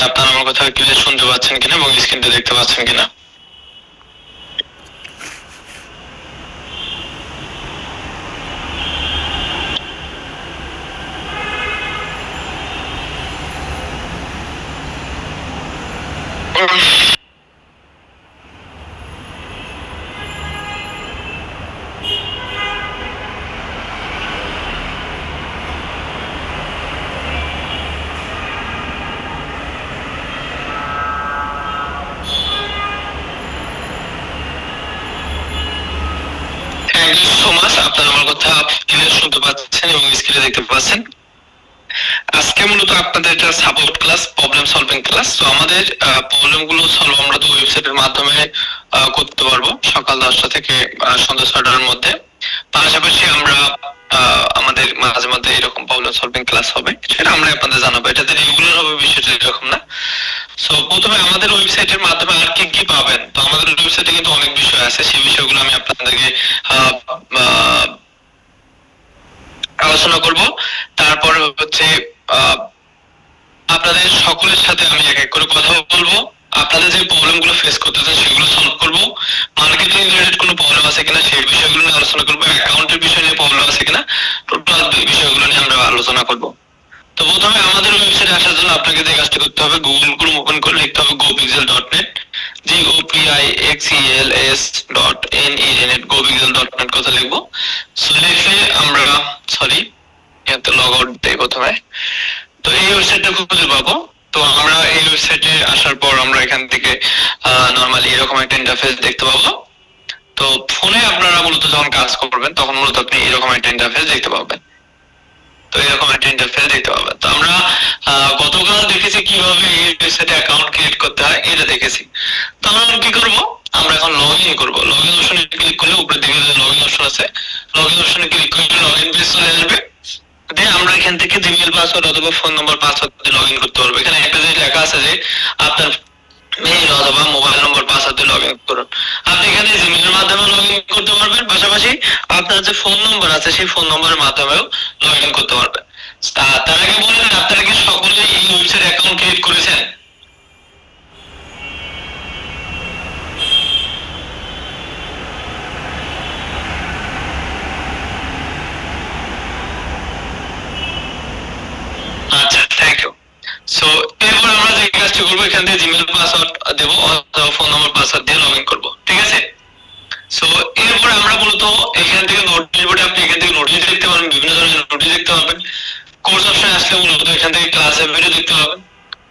আপনারা আমার কথা ক্লিয়ার শুনতে পাচ্ছেন কিনা এবং স্ক্রিনটা দেখতে পাচ্ছেন কিনা? থ্যাংক ইউ সো মাচ, আপনারা আমার কথা ক্লিয়ার শুনতে পাচ্ছেন এবং স্ক্রিনে দেখতে পাচ্ছেন। আজকে মূলত আপনাদের একটা support class, problem solving class. তো আমাদের প্রবলেম গুলো সলভ আমরা তো ওয়েবসাইটের মাধ্যমে করতে পারবো সকাল 10টা থেকে সন্ধ্যা 6টার মধ্যে। পাশাপাশি আমরা আমাদের মাঝে মধ্যে এরকম প্রবলেম সলভিং ক্লাস হবে, সেটা আমরা আপনাদের জানাবো। এটাতে রেগুলার হবে বিষয়টা এরকম না। সো প্রথমে আমাদের ওয়েবসাইটের মাধ্যমে আর কি কি পাবেন, তো আমাদের ওয়েবসাইটে কিন্তু অনেক বিষয় আছে, সেই বিষয়গুলো আমি আপনাদেরকে আলোচনা করব। তারপরে হচ্ছে আপনাদের সকলের সাথে আমি এক এক করে কথা বলবো, আপনাদের যে প্রবলেম গুলো ফেস করতেছেন সেগুলো সলভ করবো, মার্কেটিং রিলেটেড কোনো প্রবলেম আছে কিনা সেই বিষয়গুলো নিয়ে আলোচনা করবো, অ্যাকাউন্টের বিষয় নিয়ে প্রবলেম আছে কিনা টোটাল বিষয়গুলো নিয়ে আমরা আলোচনা করবো। তো প্রথমে আমাদের ওয়েবসাইটে আসার জন্য আপনাকে যে কাজটা করতে হবে, গুগল ক্রোম ওপেন করে লিখতে হবে gopixel.net, gopixels.net, gopixel.net কথা লিখবো। সো লিখে আমরা এতে লগ আউট দেই প্রথমে। তো এই ওয়েবসাইটটা খুঁজে পাবো। তো আমরা এই ওয়েবসাইটে আসার পর আমরা এখান থেকে নরমালি এরকম একটা ইন্টারফেস দেখতে পাবো। তো ফোনে আপনারা মূলত যখন কাজ করবেন তখন মূলত আপনি এরকম একটা ইন্টারফেস দেখতে পাবেন। তো এরকম একটা ইন্টারফেস দেখতে পাবেন। তো আমরা গতকাল দেখেছি কিভাবে এই ওয়েবসাইটে অ্যাকাউন্ট ক্রিয়েট করতে হয়, এটা দেখেছি। তো আমরা কি করব, আমরা এখন লগইন করব। লগইন অপশনে ক্লিক করলে উপরে দিকে যে লগইন অপশন আছে, লগইন অপশনে ক্লিক করলে লগইন পেজ চলে আসবে। দেন আমরা এখান থেকে জিমেইল পাসওয়ার্ড অথবা ফোন নাম্বার পাসওয়ার্ড দিয়ে লগইন করতে পারবো। এখানে একটা যে লেখা আছে যে আপনার মেইল অথবা মোবাইল নম্বর পাসওয়ার্ড দিয়ে লগইন করুন। আপনি এখানে জিমেইলের মাধ্যমে লগইন করতে পারবেন, পাশাপাশি আপনার যে ফোন নম্বর আছে সেই ফোন নম্বরের মাধ্যমেও লগইন করতে পারবেন। তার আগে বলেন, আপনারা কি সকলে এই ওয়েবসাইটে অ্যাকাউন্ট ক্রিয়েট করেছেন? আচ্ছা, থ্যাংক ইউ। সো এরপর আমরা যে কাজটা করবো, এখান থেকে জিমেইল পাসওয়ার্ড দেবো অথবা ফোন নম্বর পাসওয়ার্ড দিয়ে লগইন করবো, ঠিক আছে? সো এরপর আমরা মূলত এখান থেকে নোটিশ বোর্ডে আপনি এখান থেকে নোটিশ দেখতে পারবেন, বিভিন্ন ধরনের নোটিশ দেখতে পাবেন। কোর্স অপশনে আসলে মূলত এখান থেকে ক্লাসের ভিডিও দেখতে পাবেন।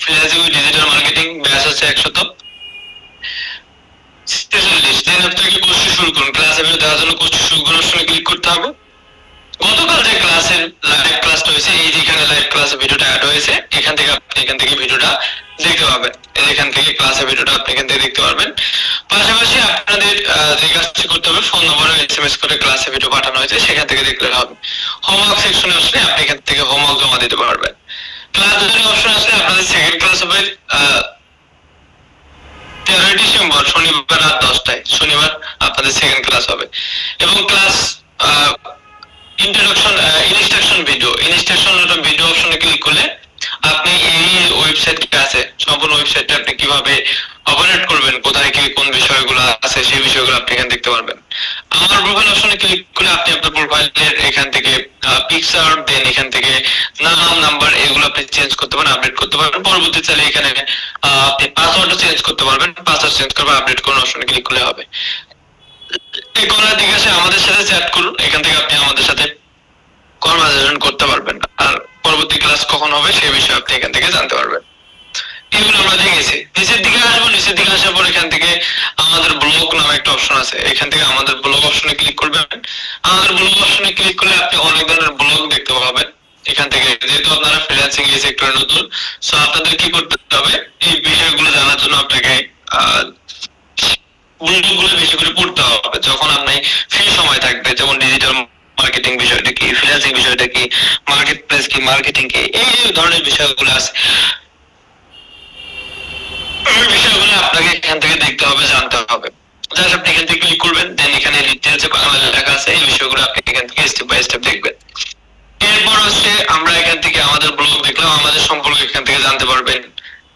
Freelancing with digital marketing batch হচ্ছে 146। দেন আপনাকে কোর্সটি শুরু করুন। ক্লাসের ভিডিও দেওয়ার জন্য কোর্সটি শুরু করার অপশনে ক্লিক করতে হবে। গতকাল যে ক্লাসের লাইভ ক্লাসটা হয়েছে, এই যে এখানে লাইভ ক্লাসের ভিডিওটা অ্যাড হয়েছে, এখান থেকে আপনি এখান থেকে ভিডিওটা দেখতে পাবেন। এখান থেকে ক্লাসের ভিডিওটা আপনি এখান থেকে দেখতে পারবেন। পাশাপাশি আপনাদের যে কাজটি করতে হবে, ফোন নম্বরে এসএমএস করে ক্লাসের ভিডিও পাঠানো হয়েছে সেখান থেকে দেখলে হবে। হোমওয়ার্ক সেকশনে আসলে আপনি এখান থেকে হোমওয়ার্ক জমা দিতে পারবেন। ক্লাস জয়েনিং অপশন আসলে আপনাদের সেকেন্ড ক্লাস হবে 13 ডিসেম্বর শনিবার রাত 10টায়। শনিবার আপনাদের সেকেন্ড ক্লাস হবে এবং ক্লাস ইনস্ট্রাকশন ভিডিও অপশনে ক্লিক করলে আপনি এই ওয়েবসাইট কি আছে সম্পূর্ণ ওয়েবসাইটটা আপনি কিভাবে অপারেট করবেন, কোথায় কি কোন বিষয়গুলো আছে সেই বিষয়গুলো আপনি এখানে দেখতে পারবেন। আমার প্রোফাইল অপশনে ক্লিক করলে আপনি আপনার প্রোফাইলের এখান থেকে পিকচার, দেন এখান থেকে নাম নাম্বার এগুলো আপনি চেঞ্জ করতে পারেন, আপডেট করতে পারবেন। পরবর্তী চাইলে এখানে আপনি পাসওয়ার্ডও চেঞ্জ করতে পারবেন। পাসওয়ার্ড চেঞ্জ করবে আপডেট করুন অপশনে ক্লিক করলে হবে। এই করার দিকে আসে আমাদের সাথে চ্যাট করুন, এখান থেকে আপনি আমাদের সাথে কনভারসেশন করতে পারবেন। আর পরবর্তী ক্লাস কখন হবে সেই বিষয়ে আপনি এখান থেকে জানতে পারবেন। এগুলো আমরা দেখেছি। নিচের দিকে আসবো, নিচের দিকে আসার পর এখান থেকে আমাদের ব্লগ নামে একটা অপশন আছে, এখান থেকে আমাদের ব্লগ অপশনে ক্লিক করবেন। আমাদের ব্লগ অপশনে ক্লিক করলে আপনি অনেক ধরনের ব্লগ দেখতে পাবেন। এখান থেকে যেহেতু আপনারা ফ্রিল্যান্সিং এই সেক্টরে নতুন, সো আপনাদের কি করতে হবে, এই বিষয়গুলো জানার জন্য আপনাকে ব্লগগুলো বেশি করে পড়তে হবে। যখন আপনি ফ্রি সময় থাকবে, যেমন ডিজিটাল মার্কেটিং বিষয়টা কি, ফ্রিল্যান্সিং বিষয়টা কি, মার্কেট প্লেস কি, মার্কেটিং কি, এই ধরনের বিষয়গুলো আছে, এই বিষয়গুলো আপনাকে এখান থেকে দেখতে হবে, জানতে হবে। জাস্ট আপনি এখান থেকে ক্লিক করবেন, দেন এখানে ডিটেইলসে বাংলা লেখা আছে, এই বিষয়গুলো আপনি এখান থেকে স্টেপ বাই স্টেপ দেখবেন। এরপর হচ্ছে আমরা এখান থেকে আমাদের ব্লগ দেখলাম, আমাদের সম্পর্কে এখান থেকে জানতে পারবেন।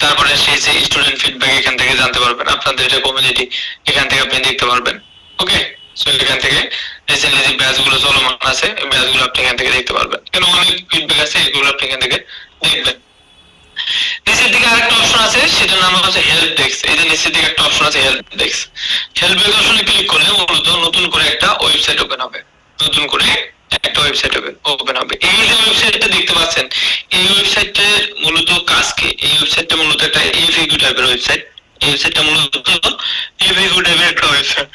তারপরে সেই যে স্টুডেন্ট ফিডব্যাক এখান থেকে জানতে পারবেন, আপনাদের যে কমিউনিটি এখান থেকে আপনি দেখতে পারবেন। ওকে, সো এখান থেকে রিসেন্টলি যে ব্যাচ গুলো চলমান আছে এই ব্যাচ গুলো আপনি এখান থেকে দেখতে পারবেন, কেন অনেক ফিডব্যাক আছে এগুলো আপনি এখান থেকে দেখবেন। নিচের দিকে আরেকটা অপশন আছে সেটার নাম হচ্ছে হেল্প ডেস্ক। এই যে নিচের দিকে একটা অপশন আছে হেল্প ডেস্ক, হেল্প ডেস্ক অপশনে ক্লিক করলে মূলত নতুন করে একটা ওয়েবসাইট ওপেন হবে, নতুন করে একটা ওয়েবসাইট ওপেন হবে। এই যে ওয়েবসাইটটা দেখতে পাচ্ছেন এই ওয়েবসাইটের মূলত কাজ কি? এই ওয়েবসাইটটা মূলত একটা এফএকিউ টাইপের ওয়েবসাইট। এই ওয়েবসাইটটা মূলত এফএকিউ টাইপের একটা ওয়েবসাইট।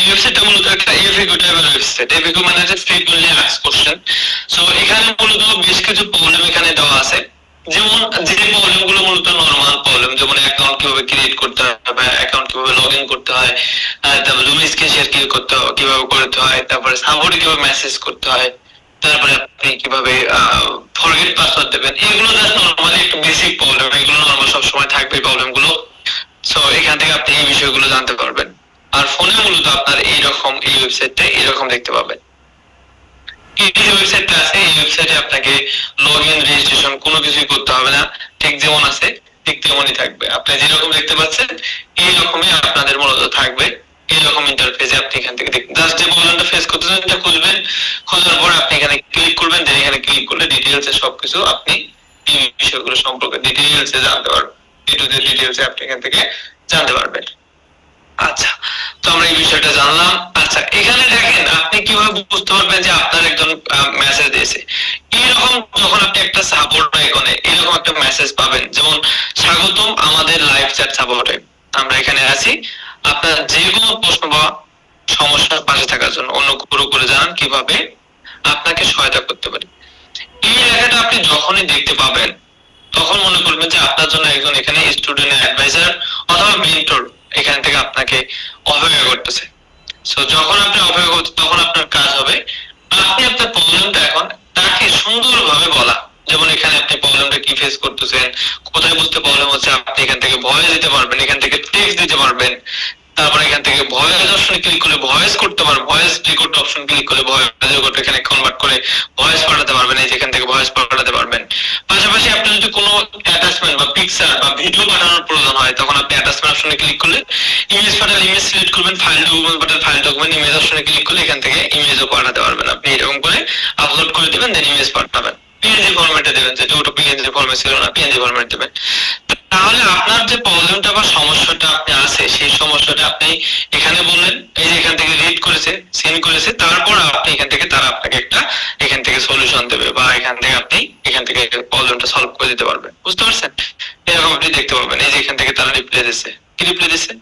এই ওয়েবসাইটটা মূলত একটা এফএকিউ টাইপের ওয়েবসাইট। এফএকিউ মানে হচ্ছে ফ্রিকোয়েন্টলি আস্কড কোশ্চেন। সো এখানে মূলত বেশ কিছু প্রবলেম এখানে দেওয়া আছে, যেমন যে প্রবলেম গুলো মূলত নরমাল প্রবলেম, যেমন অ্যাকাউন্ট কিভাবে ক্রিয়েট করতে হয় বা অ্যাকাউন্ট কিভাবে লগ ইন করতে হয়, তারপর জুম স্ক্রিন শেয়ার কিভাবে করতে হয়, তারপরে সাপোর্টে কিভাবে মেসেজ করতে হয়, তারপরে আপনি কিভাবে ফরগেট পাসওয়ার্ড দেবেন, এগুলো জাস্ট নরমালি একটু বেসিক প্রবলেম, এগুলো নরমাল সব সময় থাকবে প্রবলেম গুলো। সো এখান থেকে আপনি এই বিষয়গুলো জানতে পারবেন। আর ফোনে মূলত আপনার এইরকম এই ওয়েবসাইটটা এরকম দেখতে পাবেন। এই যে ওয়েবসাইটটা আছে এই ওয়েবসাইটে আপনাকে লগ ইন রেজিস্ট্রেশন কোনো কিছুই করতে হবে না, ঠিক যেমন আছে ঠিক তেমনই থাকবে। আপনি যেরকম দেখতে পাচ্ছেন এই রকমই আপনাদের মূলত থাকবে, এইরকম ইন্টারফেসে আপনি এখান থেকে দেখবেন। জাস্ট যে প্রবলেমটা ফেস করতেছেন এটা খুঁজবেন, খোঁজার পর আপনি এখানে ক্লিক করবেন, দেন এখানে ক্লিক করলে ডিটেইলসে সবকিছু আপনি এই বিষয়গুলো সম্পর্কে ডিটেইলসে জানতে পারবেন, এ টু জেড ডিটেইলসে আপনি এখান থেকে জানতে পারবেন। আচ্ছা, তো আমরা এই বিষয়টা জানলাম। আচ্ছা, এখানে দেখেন আপনি কিভাবে বুঝতে পারবেন যে আপনার একজন মেসেজ দিয়েছে। এরকম যখন আপনি একটা সাপোর্ট আইকনে এরকম একটা মেসেজ পাবেন, যেমন স্বাগতম আমাদের লাইভ চ্যাট সাপোর্টে, আমরা এখানে আছি, আপনার যে কোনো প্রশ্ন বা সমস্যার পাশে থাকার জন্য অনুগ্রহ করে জানান কিভাবে আপনাকে সহায়তা করতে পারি। এই লেখাটা আপনি যখনই দেখতে পাবেন তখন মনে করবেন যে আপনার জন্য একজন এখানে স্টুডেন্ট অ্যাডভাইজার অথবা মেন্টর এখান থেকে আপনাকে অপেক্ষা করতেছে। সো যখন আপনি অপেক্ষা করছেন তখন আপনার কাজ হবে আপনি আপনার প্রবলেমটা এখন তাকে সুন্দরভাবে বলা, যেমন এখানে আপনি প্রবলেমটা কি ফেস করতেছেন, কোথায় বুঝতে প্রবলেম হচ্ছে, আপনি এখান থেকে ভয়েস দিতে পারবেন, এখান থেকে টেক্সট দিতে পারবেন, তারপর এখান থেকে ভয়েস অপশনে ক্লিক করলে ভয়েস করতে পারবেন, ভয়েস রেকর্ড অপশন ক্লিক করলে ভয়েস রেকর্ড এখানে কনভার্ট করে ভয়েস পাঠাতে পারবেন, এই যে এখান থেকে ভয়েস পাঠাতে পারবেন। পাশাপাশি আপনি যদি কোনো অ্যাটাচমেন্ট বা পিকচার বা ভিডিও পাঠানোর প্রয়োজন হয় তখন আপনি অ্যাটাচমেন্ট অপশনে ক্লিক করলে ইমেজ পাঠালে ইমেজ সিলেক্ট করবেন, ফাইল ডকুমেন্ট পাঠালে ফাইল ডকুমেন্ট, ইমেজ অপশনে ক্লিক করলে এখান থেকে ইমেজও পাঠাতে পারবেন। আপনি এরকম করে আপলোড করে দিবেন, দেন ইমেজ পাঠাবেন, পিএনজি ফরম্যাটে দেবেন, যেটা ওটা পিএনজি ফরম্যাট ছিল না পিএনজি ফরম্যাট দেবেন। তাহলে আপনার যে প্রবলেমটা বা সমস্যাটা আপনি আছে সেই সমস্যাটা আপনি এখানে বললেন, এই যে এখান থেকে রিড করেছে সেন্ড করেছে, তারপর আপনি এখান থেকে তারা আপনাকে একটা এখান থেকে সলিউশন দেবে বা এখান থেকে আপনি এখান থেকে প্রবলেমটা সলভ করে দিতে পারবেন। বুঝতে পারছেন? এরকম আপনি দেখতে পাবেন, এই যে এখান থেকে তারা রিপ্লাই দিচ্ছে। কি রিপ্লাই দিচ্ছে?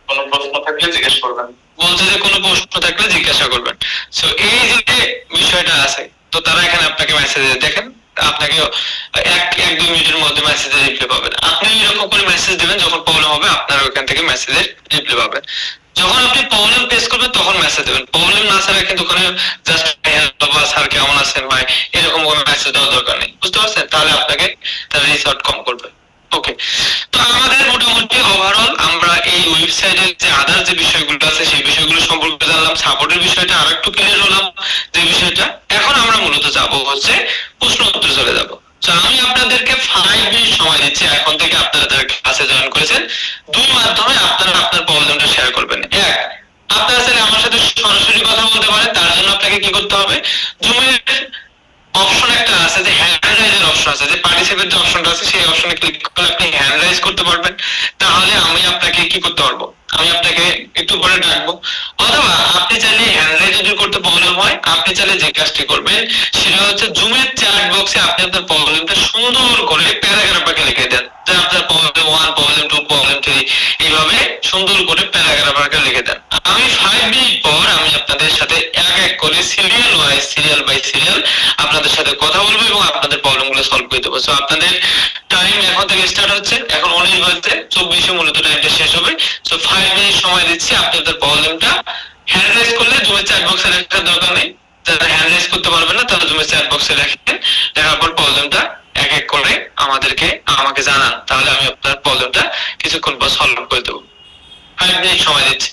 কোনো প্রশ্ন থাকলে জিজ্ঞেস করবেন, বলছে যে কোনো প্রশ্ন থাকলে জিজ্ঞাসা করবেন। সো এই যে বিষয়টা আছে, তো তারা এখানে আপনাকে মেসেজ দেখেন আপনাকে এক এক দুই মিনিটের মধ্যে মেসেজের রিপ্লাই পাবেন। আপনি এরকম করে মেসেজ দিবেন, যখন প্রবলেম হবে আপনার ওখান থেকে মেসেজের রিপ্লাই পাবেন। যখন আপনি প্রবলেম ফেস করবেন তখন মেসেজ দেবেন, প্রবলেম না ছাড়া কিন্তু ওখানে জাস্ট বাবা স্যার কেমন আছেন ভাই এরকম কোনো মেসেজ দেওয়ার দরকার নেই। বুঝতে পারছেন? তাহলে আপনাকে তারা রিসার্চ কম করবে। ওকে, তো আমাদের মোটামুটি ওভারঅল আমরা এই ওয়েবসাইটের যে আদার যে বিষয়গুলো আছে সেই বিষয়গুলো সম্পর্কে জানলাম, সাপোর্টের বিষয়টা আরেকটু ক্লিয়ার হলাম যে বিষয়টা। এখন আমরা মূলত যাব হচ্ছে প্রশ্ন উত্তর চলে যাব। তো আমি আপনাদেরকে 5 মিনিট সময় দিচ্ছি, এখন থেকে আপনারা যারা ক্লাসে জয়েন করেছেন দুই মাধ্যমে আপনারা আপনার প্রবলেমটা শেয়ার করবেন। এক, আপনারা চাইলে আমার সাথে সরাসরি কথা বলতে পারেন, তার জন্য আপনাকে কি করতে হবে, জুমের অপশন একটা আছে যে হ্যান্ড রাইজের অপশন আছে, যে পার্টিসিপেট যে অপশনটা আছে সেই অপশনে ক্লিক করে আপনি হ্যান্ড রাইজ করতে পারবেন। তাহলে আমি আপনাকে কি করতে পারবো, আমি আপনাকে একটু পরে ডাকবো, অথবা আপনি চাইলে হ্যান্ড রাইজ যদি করতে প্রবলেম হয় আপনি চাইলে যে কাজটি করবেন সেটা হচ্ছে জুমের চ্যাট বক্সে আপনি আপনার প্রবলেমটা সুন্দর করে প্যারাগ্রাফ আকারে লিখে দেন, যে আপনার প্রবলেম 1 প্রবলেম 2 প্রবলেম 3 এইভাবে সুন্দর করে প্যারাগ্রাফ আকারে লিখে দেন। আমি 5 মিনিট পর আমি আপনাদের সাথে এক এক করে সিরিয়াল বাই সিরিয়াল আপনাদের সাথে কথা বলবো এবং আপনাদের প্রবলেমগুলো সলভ করে দেবো। সো আপনাদের টাইম এখন থেকে স্টার্ট হচ্ছে, এখন 19 বাজতে 24 মূলত টাইমটা শেষ হবে। সো 5 মিনিট সময় দিচ্ছি, আপনি আপনাদের প্রবলেমটা হ্যান্ড রাইজ করলে জুমের চ্যাট বক্সে লেখার দরকার নেই, যারা হ্যান্ড রাইজ করতে পারবেন না তারা জুমের চ্যাট বক্সে লেখেন, লেখার পর প্রবলেমটা এক এক করে আমাকে জানান, তাহলে আমি আপনার প্রবলেমটা কিছুক্ষণ পর সলভ করে দেবো। 5 মিনিট সময় দিচ্ছি।